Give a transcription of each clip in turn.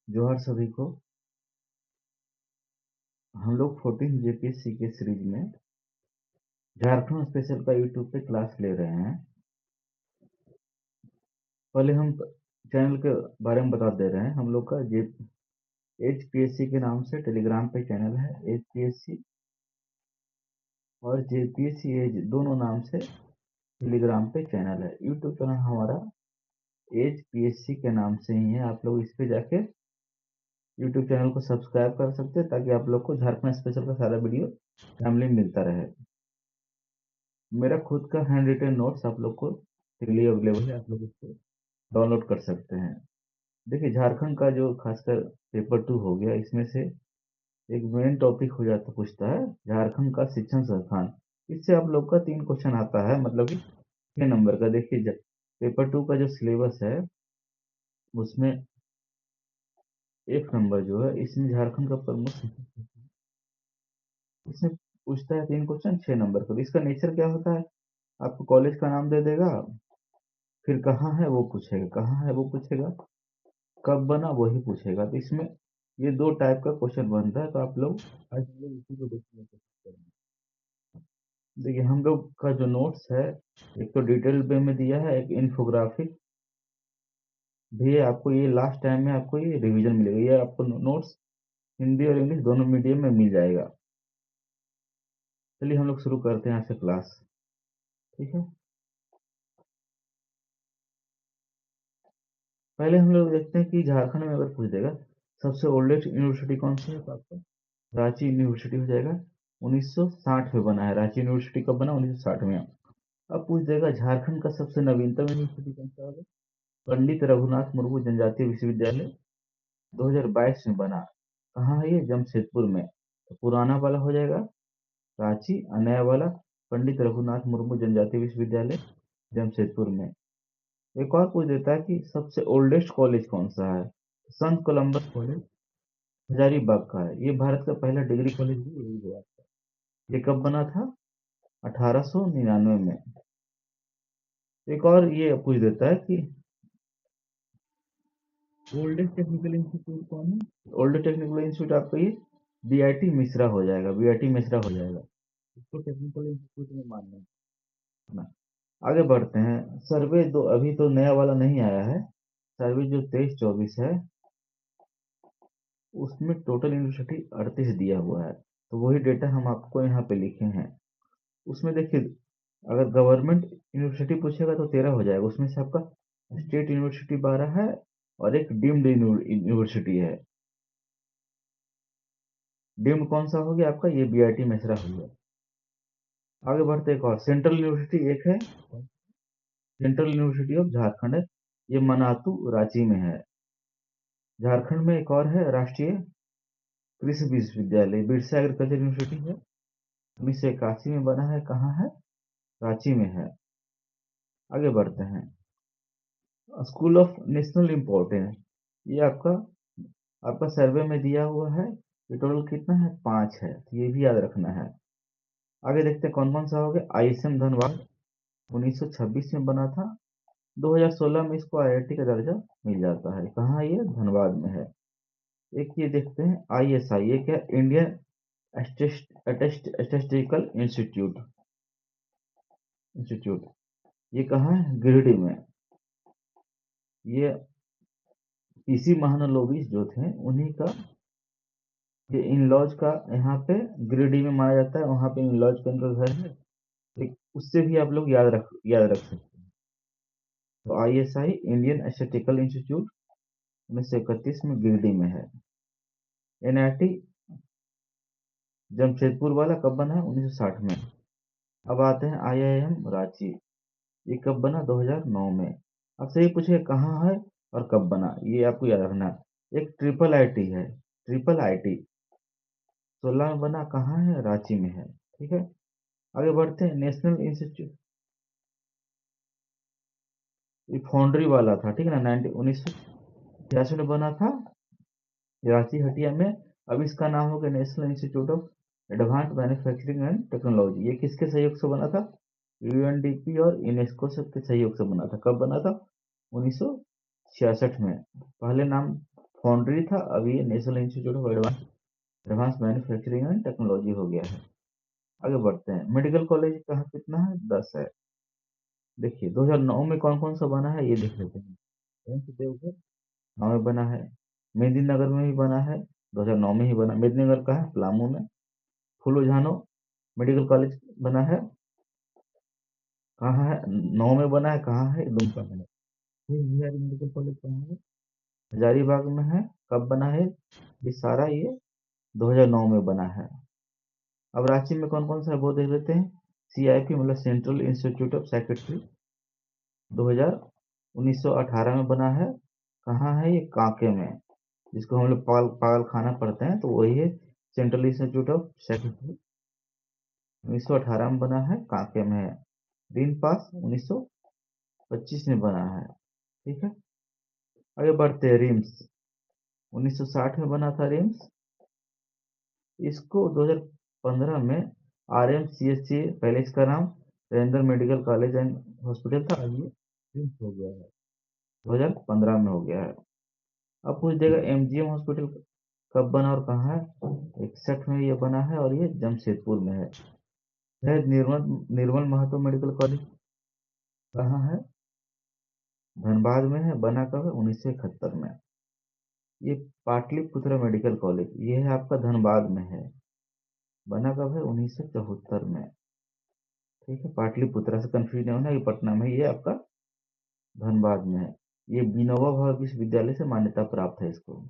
जोहार सभी को। हम लोग 14 जेपीएससी के सीरीज में झारखंड स्पेशल का यूट्यूब पे क्लास ले रहे हैं। पहले हम चैनल के बारे में बता दे रहे हैं। हम लोग का जे एचपीएससी के नाम से टेलीग्राम पे चैनल है। एचपीएससी और जेपीएससी एज दोनों नाम से टेलीग्राम पे चैनल है। यूट्यूब चैनल हमारा एचपीएससी के नाम से ही है। आप लोग इस पे जाके यूट्यूब चैनल को सब्सक्राइब कर सकते हैं ताकि आप लोग को झारखंड स्पेशल का सारा वीडियो टाइमली मिलता रहे। मेरा खुद का हैंड रिटन नोट्स आप लोग को के लिए अवेलेबल है। आप लोग इसको डाउनलोड कर सकते हैं। देखिए, झारखंड का जो खासकर पेपर 2 हो गया, इसमें से एक मेन टॉपिक हो जाता पूछता है झारखंड का शिक्षण संस्थान। इससे आप लोग का 3 क्वेश्चन आता है, मतलब कि 6 नंबर का। देखिए, पेपर 2 का जो सिलेबस है उसमें 1 नंबर जो है, इसमें झारखंड का प्रमुख इसमें पूछता है 3 क्वेश्चन 6 नंबर का। तो इसका नेचर क्या होता है, आपको कॉलेज का नाम दे देगा, फिर कहाँ है वो पूछेगा, कहाँ है वो पूछेगा, कब बना वही पूछेगा। तो इसमें ये 2 टाइप का क्वेश्चन बनता है। तो आप लोग आज हम लोग इसी को देखने की कोशिश करेंगे। देखिए, हम लोग का जो नोट्स है, एक तो डिटेल वे में दिया है, एक इन्फोग्राफिक भी है। आपको ये लास्ट टाइम में आपको ये रिवीजन मिलेगा। ये आपको नोट्स हिंदी और इंग्लिश दोनों मीडियम में मिल जाएगा। चलिए हम लोग शुरू करते हैं आज से क्लास। ठीक है, पहले हम लोग देखते हैं कि झारखंड में अगर पूछ देगा सबसे ओल्डेस्ट यूनिवर्सिटी कौन सी है, तो आपका रांची यूनिवर्सिटी हो जाएगा। 1960 में बना है। रांची यूनिवर्सिटी कब बना? 1960 में। अब पूछ देगा झारखंड का सबसे नवीनतम यूनिवर्सिटी कौन सा होगा? पंडित रघुनाथ मुर्मू जनजातीय विश्वविद्यालय 2022 में बना। कहाँ है ये? जमशेदपुर में। तो पुराना वाला हो जाएगा रांची और नया वाला पंडित रघुनाथ मुर्मू जनजातीय विश्वविद्यालय जमशेदपुर में। एक और पूछ देता है कि सबसे ओल्डेस्ट कॉलेज कौन सा है? संत कोलंबस कॉलेज हजारीबाग का है। ये भारत का पहला डिग्री कॉलेज भी यही हुआ था। ये कब बना था? 1899 में। एक और ये पूछ देता है कि ओल्डेस्ट टेक्निकल इंस्टीट्यूट कौन है? ओल्डेस्ट टेक्निकल इंस्टीट्यूट आपका ये बीआईटी मिश्रा हो जाएगा। बीआईटी मिश्रा हो जाएगा, इसको टेक्निकल इंस्टीट्यूट में मानना है ना। आगे बढ़ते हैं। सर्वे दो अभी तो नया वाला नहीं आया है। सर्वे जो 23-24 है उसमें टोटल यूनिवर्सिटी 38 दिया हुआ है। तो वही डेटा हम आपको यहाँ पे लिखे हैं। उसमें देखिए, अगर गवर्नमेंट यूनिवर्सिटी पूछेगा तो 13 हो जाएगा। उसमें से आपका स्टेट यूनिवर्सिटी 12 है और एक डीम्ड यूनिवर्सिटी है। डीम्ड कौन सा हो गया आपका? ये बीआईटी मेसरा हो गया। आगे बढ़ते एक और सेंट्रल यूनिवर्सिटी एक है, सेंट्रल यूनिवर्सिटी ऑफ झारखंड है। ये मनातू रांची में है। झारखंड में एक और है राष्ट्रीय कृषि विश्वविद्यालय, बिरसा एग्रीकल्चर यूनिवर्सिटी है। 1981 में बना है। कहाँ है? रांची में है। आगे बढ़ते हैं। स्कूल ऑफ नेशनल इम्पोर्टेंस, ये आपका आपका सर्वे में दिया हुआ है। ये टोटल कितना है? 5 है। तो ये भी याद रखना है। आगे देखते हैं कौन कौन सा हो गया। आईएसएम धनबाद 1926 में बना था। 2016 में इसको आईआईटी का दर्जा मिल जाता है। कहाँ है ये? धनबाद में है। एक ये देखते हैं आईएसआई, ये क्या? इंडियन स्टेटिस्टिकल इंस्टीट्यूट इंस्टीट्यूट ये कहाँ है? गिरिडीह में। ये पीसी महानलोबिस जो थे उन्हीं का ये इन लॉज का यहाँ पे गिरिडीह में माना जाता है। वहाँ पे इन लॉज के अंदर घर है। उससे भी आप लोग याद रख सकते हैं। तो आईएसआई इंडियन स्टैटिस्टिकल इंस्टीट्यूट 1931 में गिरिडीह में है। एनआईटी जमशेदपुर वाला कब बना है? 1960 में। अब आते हैं आईआईएम रांची, ये कब बना? 2009 में। अब से ये पूछे कहाँ है और कब बना, ये आपको याद रखना है। एक ट्रिपल आईटी है, ट्रिपल आईटी 16 में बना। कहाँ है? रांची में है। ठीक है, आगे बढ़ते हैं। नेशनल इंस्टीट्यूट ये फाउंड्री वाला था, ठीक है ना। 1986 में बना था रांची हटिया में। अब इसका नाम हो गया national institute of advanced manufacturing and technology. ये किसके सहयोग से बना था? यूएनडीपी और यूनेस्को के सहयोग से बना था। कब बना था? 1966 में। पहले नाम फाउंड्री था, अभी ये national institute of advance manufacturing and technology हो गया है। आगे बढ़ते हैं, मेडिकल कॉलेज कहाँ कितना है, 10 है। देखिए 2009 में कौन कौन सा बना है ये देख लेते हैं। देवघर 9 में बना है, मेदिनीनगर में भी बना है, 2009 में ही बना। मेदिनीनगर का है पलामू में। फूलो मेडिकल कॉलेज बना है, कहाँ है, 9 में बना है, कहाँ है, दुमका में है। फिर बिहारी मेडिकल कॉलेज कहाँ है, हजारीबाग में है। कब बना है, ये सारा ये 2009 में बना है। अब रांची में कौन कौन सा है वो देख लेते हैं। CIP मतलब सेंट्रल इंस्टीट्यूट ऑफ साइकेट्री 2000 1918 में बना है। कहाँ है, ये कांके में, जिसको हम लोग पागल खाना पढ़ते हैं, तो वही है सेंट्रल इंस्टीट्यूट ऑफ साइकेट्री। 1918 में बना है, कांके में है। ग्रीन पास 1925 में बना है। ठीक है, आगे बढ़ते हैं। रिम्स 1960 में बना था रिम्स। इसको 2015 में RMCHC, पहले इसका नाम रेंदर मेडिकल कॉलेज एंड हॉस्पिटल था, अब ये रिम्स हो गया है, 2015 में हो गया है। अब पूछ देगा MGM हॉस्पिटल कब बना और कहाँ है। 61 में ये बना है और ये जमशेदपुर में है। निर्मल निर्मल महतो मेडिकल कॉलेज कहाँ है, धनबाद में है। बना कब है, 1971 में। ये पाटलिपुत्र मेडिकल कॉलेज ये है आपका धनबाद में है। बना कब है, 1974 में। ठीक है, पाटलिपुत्र से कंफ्यूज नहीं होना, ये पटना में, ये आपका धनबाद में है। ये विनोबा भावे विश्वविद्यालय से मान्यता प्राप्त है इसको।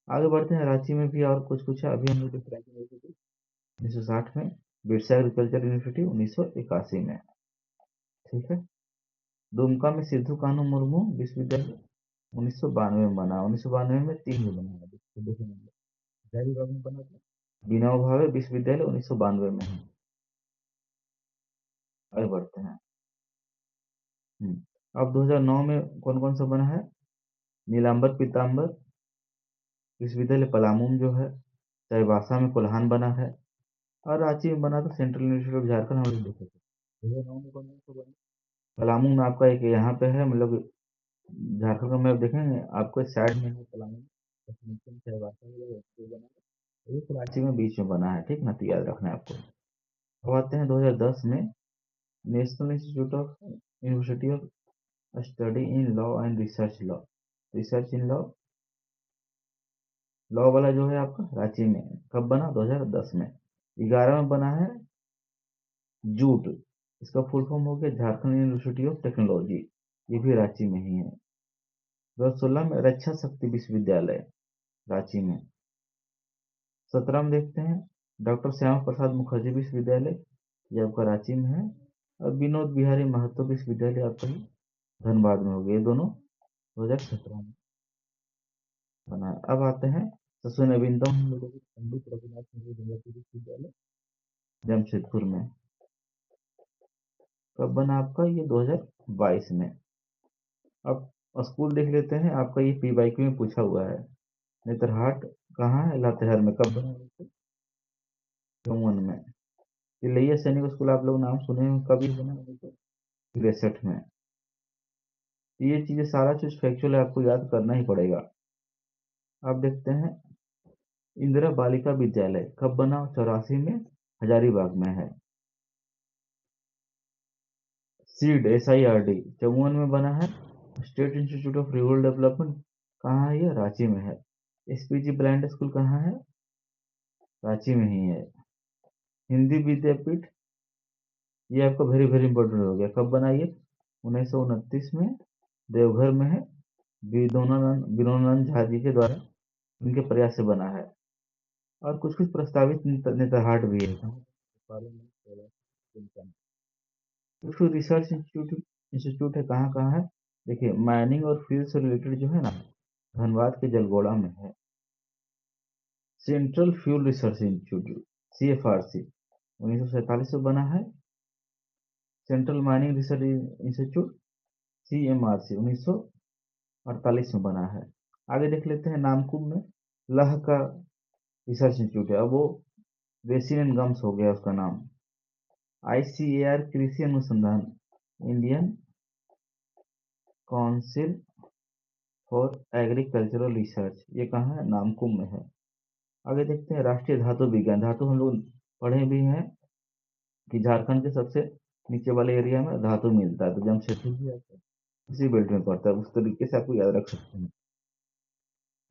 आगे बढ़ते हैं, रांची में भी और कुछ कुछ है। अभी हम लोग देख रहे हैं 1960 में, बिरसा एग्रीकल्चर यूनिवर्सिटी 1981 में। ठीक है, दुमका में सिद्धू कान्हू मुर्मू विश्वविद्यालय 1992 में बना। 1992 में 3 में बना है, हजारीबाग में बना था। विनोबा भावे विश्वविद्यालय 1992 में है। आगे बढ़ते हैं। अब 2009 में कौन कौन सा बना है, नीलांबर पीताम्बर विश्वविद्यालय पलामू में जो है, चाईबासा में कोल्हान बना है, और रांची में बना था सेंट्रल यूनिवर्सिटी ऑफ झारखंड। हम लोग देखे थे 2009 में कौन कौन सा बना। पलामू में आपका एक यहाँ पे है, मतलब झारखंड का मैप देखेंगे आपको साइड में है पलामू, चाईबासा में बना है, एक रांची में बीच में बना है। ठीक ना, तो याद रखना है आपको। अब आते हैं 2010 में, national institute of university of study in law and research law, research in law, law वाला जो है आपका रांची में। कब बना, 2010 में। 11 में बना है जूट, इसका फुल फॉर्म हो गया झारखंड यूनिवर्सिटी ऑफ टेक्नोलॉजी, ये भी रांची में ही है। 2016 में रक्षा शक्ति विश्वविद्यालय रांची में। 17 में देखते हैं डॉक्टर श्यामा प्रसाद मुखर्जी विश्वविद्यालय, ये आपका रांची में है। और विनोद बिहारी महतो विश्वविद्यालय आपका ही धनबाद में हो गए, दोनों 2017 में बना है। अब आते हैं ससुन अविंदम हम लोगों के पंडित रघुनाथ नेहरू विश्वविद्यालय जमशेदपुर में। कब बना आपका, ये 2022 में। अब स्कूल देख लेते हैं, आपका ये PYQ में पूछा हुआ है। नेतरहाट कहाँ है, लातेहार में। कब बना, 54 में। ये लैया सैनिक स्कूल आप लोग नाम सुने हैं, कब ये बना, 1963 में। ये चीजें सारा चीज फैक्चुअल है, आपको याद करना ही पड़ेगा। अब देखते हैं इंदिरा बालिका विद्यालय कब बना, 84 में, हजारीबाग में है। SIRD 54 में बना है। State institute of rural development कहाँ है, ये रांची में है। SPG ब्लाइंड स्कूल कहाँ है, रांची में ही है। हिंदी विद्यापीठ ये आपका वेरी वेरी इंपॉर्टेंट हो गया, कब बना ये, 1929 में, देवघर में है। विनोदानंद झा जी के द्वारा उनके प्रयास से बना है। और कुछ कुछ प्रस्तावित नेतरहाट भी है। कुछ रिसर्च इंस्टीट्यूट है, कहाँ कहाँ है, देखिए माइनिंग और फ्यूल से रिलेटेड जो है ना, धनबाद के जलगोड़ा में है। Central fuel research institute CFRC 1947 में बना है। Central mining research institute CMRC 1948 में बना है। आगे देख लेते हैं, नामकुम में लह का रिसर्च इंस्टीट्यूट है, अब वो बेसिन एंड गम्स हो गया उसका नाम। ICAR कृषि अनुसंधान, Indian council for agricultural research, ये कहाँ है, नामकुम में है। आगे देखते हैं राष्ट्रीय धातु विज्ञान। धातु हम लोग पढ़े भी हैं कि झारखंड के सबसे नीचे वाले एरिया में धातु मिलता है, तो जमशेदपुर भी आता है, इसी बेल्ट में पड़ता है, उस तरीके से आपको याद रख सकते हैं।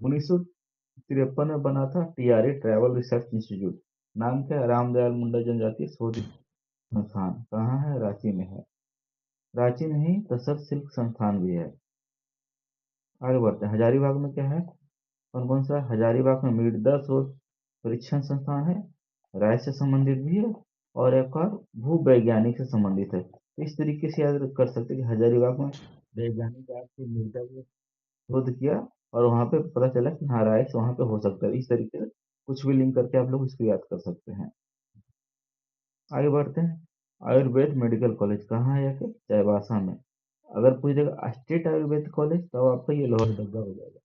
1953 में बना था टीआरई ट्रैवल रिसर्च इंस्टीट्यूट। नाम क्या है, रामदयाल मुंडा जनजातीय शोध संस्थान। कहाँ है, रांची में है। रांची में ही तसर सिल्क संस्थान भी है। आगे बढ़ते हैं, हजारीबाग में क्या है, कौन कौन सा, हजारीबाग में मृदा शोध परीक्षण संस्थान है, राय से संबंधित भी है, और एक और भूवैज्ञानिक से संबंधित है। इस तरीके से याद कर सकते हैं कि हजारीबाग में वैज्ञानिक आपके मृदा को शोध किया, और वहां पे पता चला कि हाँ राय से वहां पे हो सकता है। इस तरीके से कुछ भी लिंक करके आप लोग इसको याद कर सकते हैं। आगे बढ़ते हैं, आयुर्वेद मेडिकल कॉलेज कहाँ है, या फिर चाईबासा में। अगर पूछ देगा स्टेट आयुर्वेद कॉलेज, तो आपका ये लोहरदगा हो जाएगा।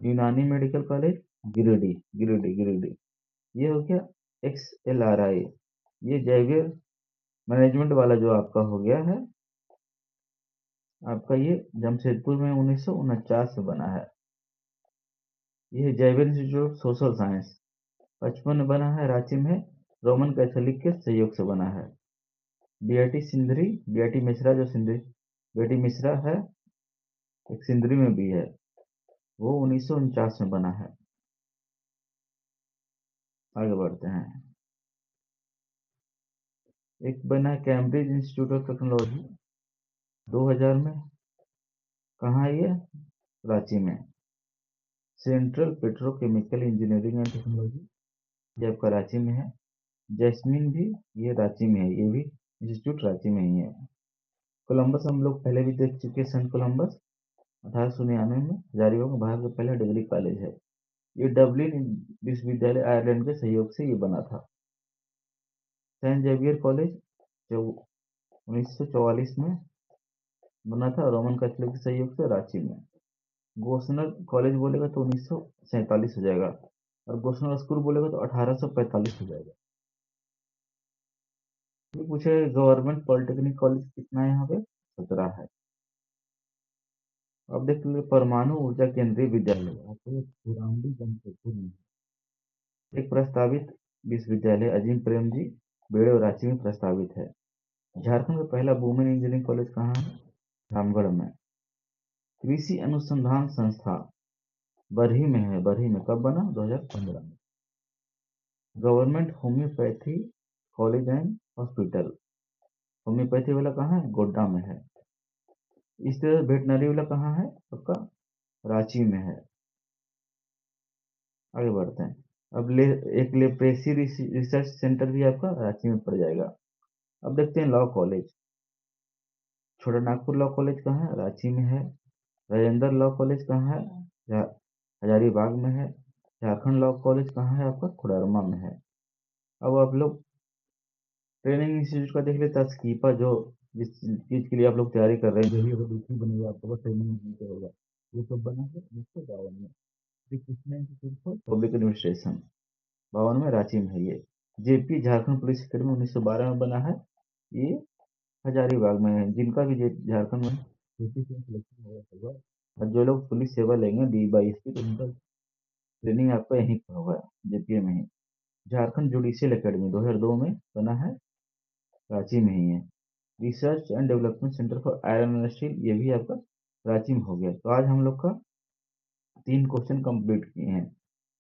यूनानी मेडिकल कॉलेज गिरिडीह, गिरिडीह गिरिडीह, ये हो गया। XLRI, ये जैवियर मैनेजमेंट वाला जो आपका हो गया है, आपका ये जमशेदपुर में 1949 में बना है। ये जैवियर इंस्टीट्यूट सोशल साइंस 55 में बना है, रांची में। रोमन कैथोलिक के सहयोग से बना है। बीआईटी सिंधरी, बीआईटी मिश्रा, जो सिंधरी बीआईटी मिश्रा है, एक सिंधरी में भी है, वो 1949 में बना है। आगे बढ़ते हैं, एक बना है कैम्ब्रिज इंस्टीट्यूट ऑफ टेक्नोलॉजी 2000 में। कहाँ है ये, रांची में। Central petrochemical engineering and technology, ये आपका रांची में है। जैस्मिन भी, ये रांची में है, ये भी इंस्टीट्यूट रांची में ही है। कोलंबस हम लोग पहले भी देख चुके हैं, सेंट कोलंबस 1899 में हजारीबाग में भारत का पहला डिग्री कॉलेज है। ये डबलिन विश्वविद्यालय आयरलैंड के सहयोग से ये बना था। सेंट जेवियर कॉलेज जो 1944 में बना था, रोमन कैथोलिक के सहयोग से, रांची में। गोस्सनर कॉलेज बोलेगा तो 1947 हो जाएगा, और गोस्सनर स्कूल बोलेगा तो 1845 हो जाएगा। ये पूछे गवर्नमेंट पॉलिटेक्निक कॉलेज कितना है, यहाँ पे 17 है। अब देख लीजिए परमाणु ऊर्जा केंद्रीय विद्यालय आपको खुरामडी जमशेदपुर में। एक प्रस्तावित विश्वविद्यालय अजीम प्रेम जी बेड़े और रांची में प्रस्तावित है। झारखंड का पहला वुमेन इंजीनियरिंग कॉलेज कहाँ है, रामगढ़ में। कृषि अनुसंधान संस्था बरही में है, बरही में कब बना, 2015 में। Government homeopathy college and hospital, homeopathy वाला कहाँ है, गोड्डा में है। इस तरह वेटनरी वाला कहाँ है आपका, रांची में है। आगे बढ़ते हैं, अब एक लेप्रेसी रिसर्च सेंटर भी आपका रांची में पड़ जाएगा। अब देखते हैं लॉ कॉलेज। छोटा नागपुर लॉ कॉलेज कहाँ है, रांची में है। राजेंद्र लॉ कॉलेज कहाँ है, हजारीबाग में है। झारखंड लॉ कॉलेज कहाँ है आपका, कोडरमा में है। अब आप लोग ट्रेनिंग इंस्टीट्यूट का देख लेते हैं, स्कीपा जो जिस चीज के लिए आप लोग तैयारी कर रहे हैं, जो भी अगर दूसरी बनेगा आपका ट्रेनिंग इंस्टीट्यूट होगा, ये सब बना है 1952 में। Shri Krishna institute for public administration 52 में, रांची में है ये। जेपी झारखंड पुलिस अकेडमी 1912 में बना है, ये हजारीबाग में है। जिनका भी झारखंड में जेपी से सिलेक्शन होगा, और जो लोग पुलिस सेवा लेंगे DYSP, तो उनका ट्रेनिंग आपका यहीं पर होगा, जेपी में ही। झारखंड जुडिशियल अकेडमी 2002 में बना है, रांची में ही है। Research and development centre for iron and steel, ये भी आपका रांची में हो गया। तो आज हम लोग का 3 क्वेश्चन कंप्लीट किए हैं।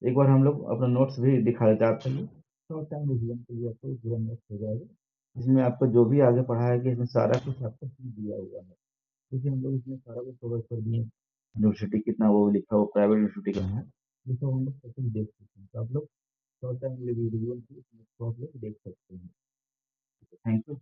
एक बार हम लोग अपना नोट्स भी दिखा देते हैं आपके लिए, शॉर्ट टाइम रिवीजन के लिए आपको पूरा नोट्स हो जाएगा। इसमें आपको जो भी आगे पढ़ाया गया, इसमें सारा कुछ आपको दिया हुआ है, क्योंकि हम लोग इसमें सारा कुछ कवर कर दिए। यूनिवर्सिटी कितना वो लिखा हो, प्राइवेट यूनिवर्सिटी का है, ये सब हम लोग सब कुछ देख सकते हैं। तो आप लोग शॉर्ट टाइम रिवीजन की आप लोग देख सकते हैं। Thank you.